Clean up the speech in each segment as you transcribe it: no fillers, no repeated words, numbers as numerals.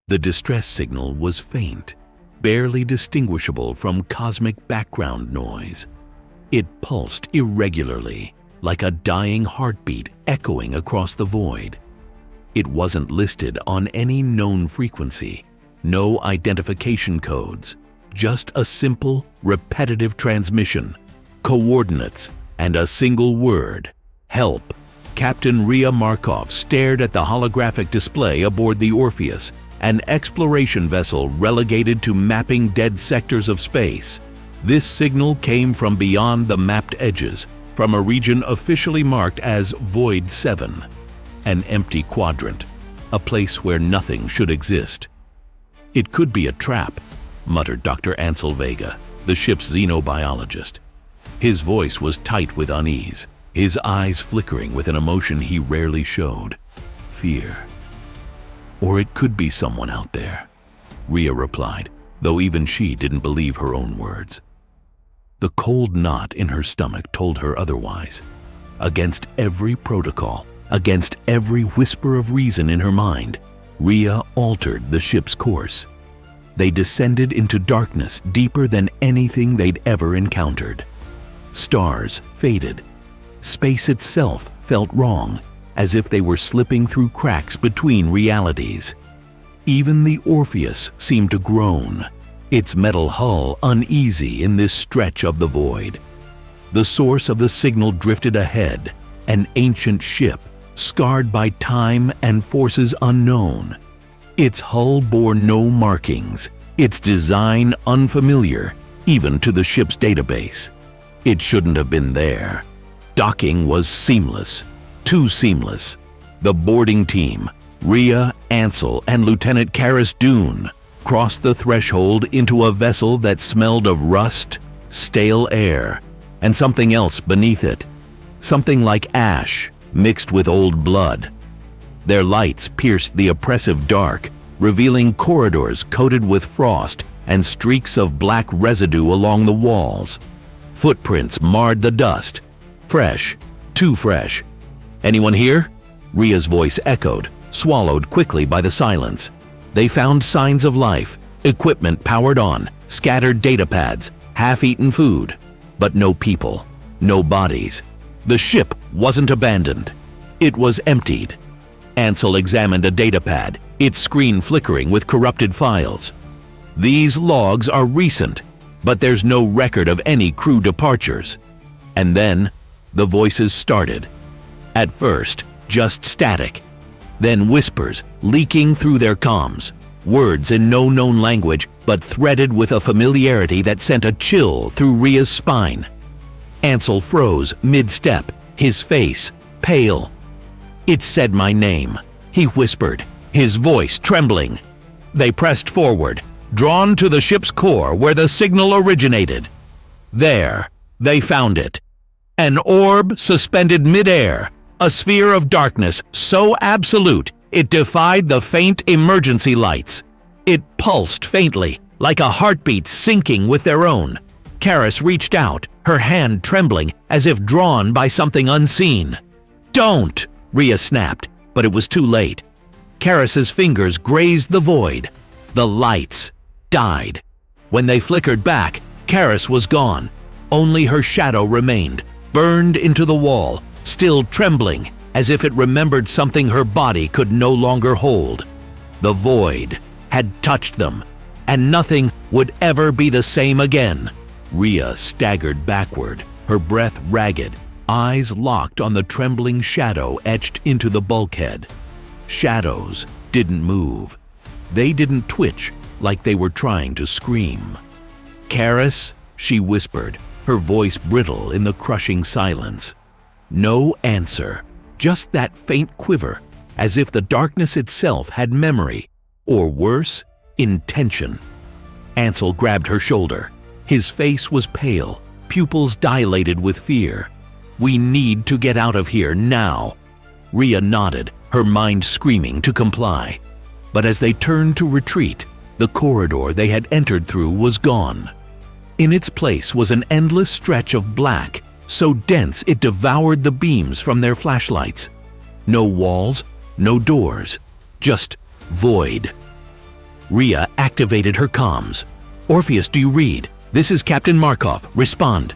The distress signal was faint, barely distinguishable from cosmic background noise. It pulsed irregularly, like a dying heartbeat echoing across the void. It wasn't listed on any known frequency, no identification codes, just a simple, repetitive transmission, coordinates, and a single word: help. Captain Rhea Markov stared at the holographic display aboard the Orpheus, an exploration vessel relegated to mapping dead sectors of space. This signal came from beyond the mapped edges, from a region officially marked as Void 7, an empty quadrant, a place where nothing should exist. "It could be a trap," muttered Dr. Ansel Vega, the ship's xenobiologist. His voice was tight with unease, his eyes flickering with an emotion he rarely showed: fear. "Or it could be someone out there," Rhea replied, though even she didn't believe her own words. The cold knot in her stomach told her otherwise. Against every protocol, against every whisper of reason in her mind, Rhea altered the ship's course. They descended into darkness deeper than anything they'd ever encountered. Stars faded. Space itself felt wrong, as if they were slipping through cracks between realities. Even the Orpheus seemed to groan, its metal hull uneasy in this stretch of the void. The source of the signal drifted ahead, an ancient ship, scarred by time and forces unknown. Its hull bore no markings, its design unfamiliar, even to the ship's database. It shouldn't have been there. Docking was seamless. Too seamless. The boarding team, Rhea, Ansel, and Lieutenant Karis Dune, crossed the threshold into a vessel that smelled of rust, stale air, and something else beneath it. Something like ash mixed with old blood. Their lights pierced the oppressive dark, revealing corridors coated with frost and streaks of black residue along the walls. Footprints marred the dust. Fresh, too fresh. "Anyone here?" Rhea's voice echoed, swallowed quickly by the silence. They found signs of life, equipment powered on, scattered data pads, half-eaten food, but no people, no bodies. The ship wasn't abandoned. It was emptied. Ansel examined a data pad, its screen flickering with corrupted files. "These logs are recent, but there's no record of any crew departures." And then the voices started. At first, just static. Then whispers leaking through their comms, words in no known language, but threaded with a familiarity that sent a chill through Rhea's spine. Ansel froze mid-step, his face pale. "It said my name," he whispered, his voice trembling. They pressed forward, drawn to the ship's core where the signal originated. There, they found it. An orb suspended mid-air, a sphere of darkness so absolute it defied the faint emergency lights. It pulsed faintly, like a heartbeat syncing with their own. Karis reached out, her hand trembling as if drawn by something unseen. "Don't!" Rhea snapped, but it was too late. Karis's fingers grazed the void. The lights died. When they flickered back, Karis was gone. Only her shadow remained, burned into the wall, still trembling, as if it remembered something her body could no longer hold. The void had touched them, and nothing would ever be the same again. Rhea staggered backward, her breath ragged, eyes locked on the trembling shadow etched into the bulkhead. Shadows didn't move. They didn't twitch like they were trying to scream. "Karis," she whispered, her voice brittle in the crushing silence. No answer, just that faint quiver, as if the darkness itself had memory, or worse, intention. Ansel grabbed her shoulder. His face was pale, pupils dilated with fear. "We need to get out of here now." Rhea nodded, her mind screaming to comply. But as they turned to retreat, the corridor they had entered through was gone. In its place was an endless stretch of black, so dense it devoured the beams from their flashlights. No walls, no doors, just void. Rhea activated her comms. "Orpheus, do you read? This is Captain Markov. Respond."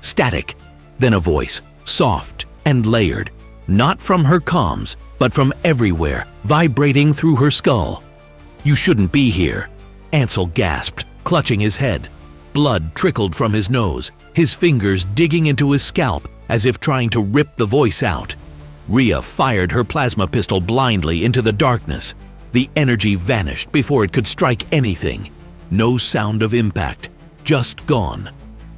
Static. Then a voice, soft and layered, not from her comms, but from everywhere, vibrating through her skull. "You shouldn't be here." Ansel gasped, clutching his head. Blood trickled from his nose, his fingers digging into his scalp as if trying to rip the voice out. Rhea fired her plasma pistol blindly into the darkness. The energy vanished before it could strike anything. No sound of impact, just gone.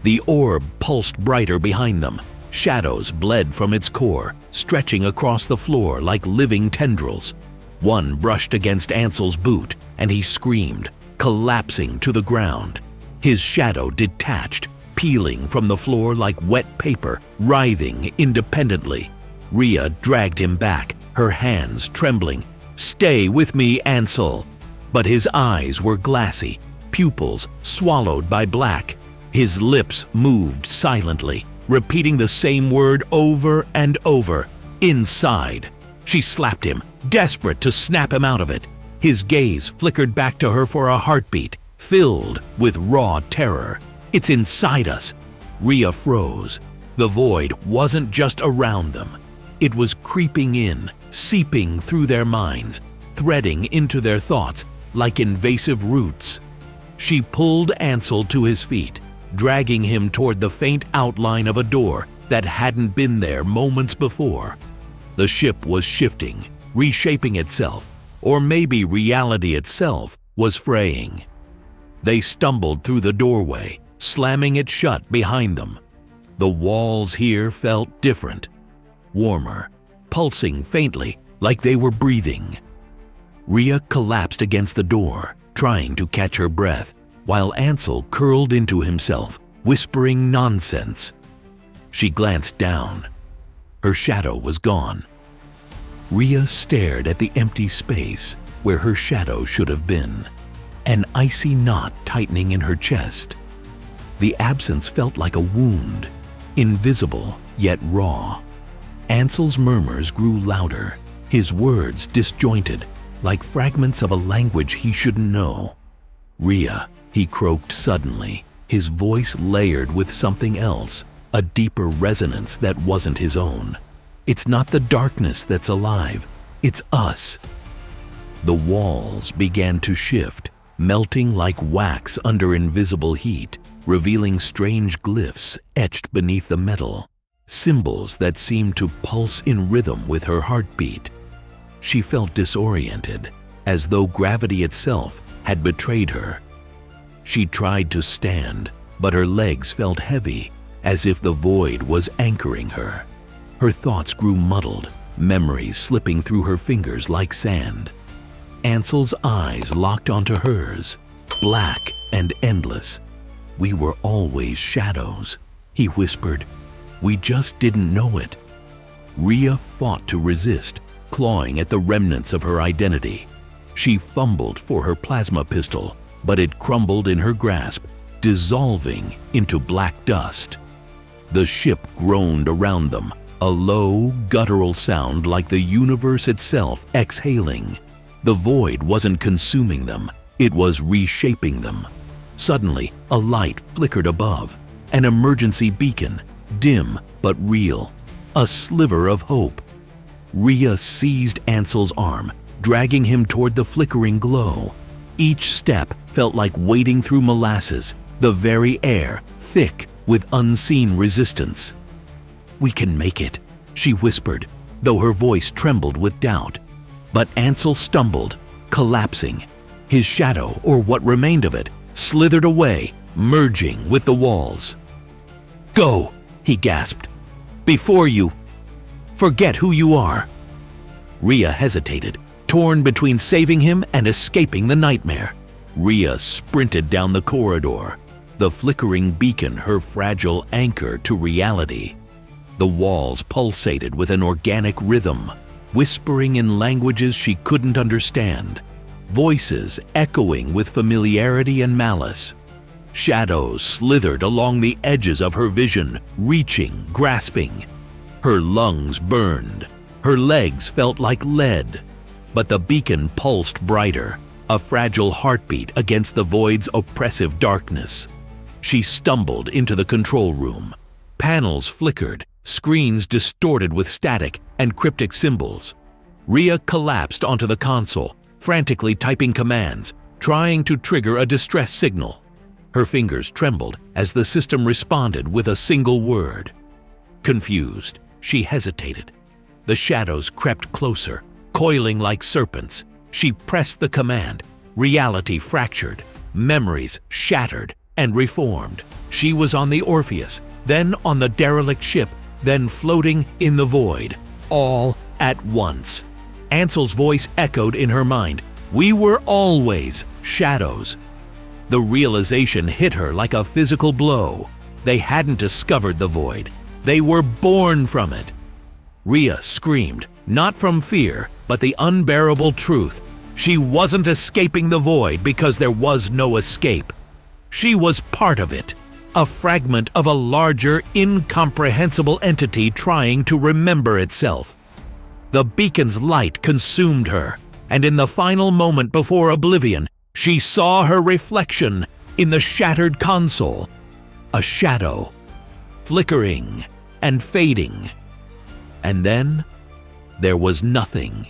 The orb pulsed brighter behind them. Shadows bled from its core, stretching across the floor like living tendrils. One brushed against Ansel's boot, and he screamed, collapsing to the ground. His shadow detached, peeling from the floor like wet paper, writhing independently. Rhea dragged him back, her hands trembling. "Stay with me, Ansel." But his eyes were glassy, pupils swallowed by black. His lips moved silently, repeating the same word over and over, "inside." She slapped him, desperate to snap him out of it. His gaze flickered back to her for a heartbeat, filled with raw terror. "It's inside us." Rhea froze. The void wasn't just around them. It was creeping in, seeping through their minds, threading into their thoughts like invasive roots. She pulled Ansel to his feet, dragging him toward the faint outline of a door that hadn't been there moments before. The ship was shifting, reshaping itself, or maybe reality itself was fraying. They stumbled through the doorway, slamming it shut behind them. The walls here felt different, warmer, pulsing faintly like they were breathing. Rhea collapsed against the door, trying to catch her breath, while Ansel curled into himself, whispering nonsense. She glanced down. Her shadow was gone. Rhea stared at the empty space where her shadow should have been, an icy knot tightening in her chest. The absence felt like a wound, invisible yet raw. Ansel's murmurs grew louder, his words disjointed, like fragments of a language he shouldn't know. "Rhea," he croaked suddenly, his voice layered with something else, a deeper resonance that wasn't his own. "It's not the darkness that's alive, it's us." The walls began to shift, melting like wax under invisible heat, revealing strange glyphs etched beneath the metal, symbols that seemed to pulse in rhythm with her heartbeat. She felt disoriented, as though gravity itself had betrayed her. She tried to stand, but her legs felt heavy, as if the void was anchoring her. Her thoughts grew muddled, memories slipping through her fingers like sand. Ansel's eyes locked onto hers, black and endless. "We were always shadows," he whispered. "We just didn't know it." Rhea fought to resist, clawing at the remnants of her identity. She fumbled for her plasma pistol, but it crumbled in her grasp, dissolving into black dust. The ship groaned around them, a low, guttural sound like the universe itself exhaling. The void wasn't consuming them, it was reshaping them. Suddenly, a light flickered above, an emergency beacon, dim but real, a sliver of hope. Rhea seized Ansel's arm, dragging him toward the flickering glow. Each step felt like wading through molasses, the very air thick with unseen resistance. "We can make it," she whispered, though her voice trembled with doubt. But Ansel stumbled, collapsing. His shadow, or what remained of it, slithered away, merging with the walls. "Go," he gasped. "Before you forget who you are." Rhea hesitated, torn between saving him and escaping the nightmare. Rhea sprinted down the corridor, the flickering beacon her fragile anchor to reality. The walls pulsated with an organic rhythm, whispering in languages she couldn't understand, voices echoing with familiarity and malice. Shadows slithered along the edges of her vision, reaching, grasping. Her lungs burned. Her legs felt like lead. But the beacon pulsed brighter. a fragile heartbeat against the void's oppressive darkness. She stumbled into the control room. Panels flickered, screens distorted with static and cryptic symbols. Rhea collapsed onto the console, frantically typing commands, trying to trigger a distress signal. Her fingers trembled as the system responded with a single word. Confused, she hesitated. The shadows crept closer, coiling like serpents. She pressed the command. Reality fractured, memories shattered and reformed. She was on the Orpheus, then on the derelict ship, then floating in the void, all at once. Ansel's voice echoed in her mind. We were always shadows. The realization hit her like a physical blow. They hadn't discovered the void. They were born from it. Rhea screamed, not from fear, but the unbearable truth. She wasn't escaping the void because there was no escape. She was part of it, a fragment of a larger, incomprehensible entity trying to remember itself. The beacon's light consumed her, and in the final moment before oblivion, she saw her reflection in the shattered console. A shadow, flickering and fading. And then there was nothing.